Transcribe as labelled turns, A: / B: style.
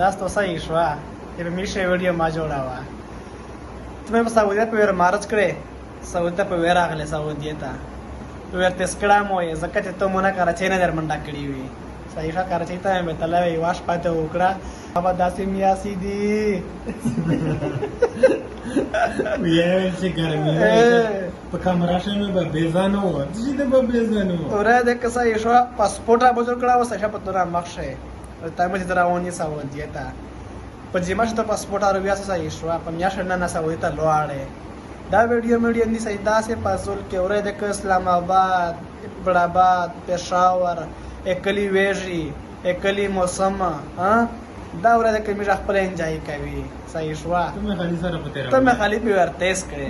A: تاسو ته صحیح شوه چې په میشه ویډیو ما جوړاوه ته مې په سعودیه په ویر مارچ کړې سعودیه په ویر راغلی سعودیه ته په ویر تسکړه مو یې ځکه چې ته مونه کراچۍ نه در منډه کړې وي صحیح ښه کراچۍ ته مې تللی وی یوه شپه ته وکړه بابا داسې میاسي دي
B: ویل چې ګرمي په کمره شمه به بیزانه و چې د به بیزانه و
A: اوره د که صحیح شوه پاسپورټ را بزر کړه اوس ښه په تو را مخ شئ ته مې چې راونی سعودیه ته په جمعه چې ته پاسپورټ را بیا صحیح شوه په میاشت نه سعودیه ته لاړې دا ویډیو مې نیسي داسې پازول کې اوره د که اسلام آباد بڑاباد پېښور اکلی ویژي اکلی موسم دا ورځ کې موږ خپل انجوای کوي صحیح شوه
B: ته مې خالي سره پته
A: ته مې خالي په ورتهس کړې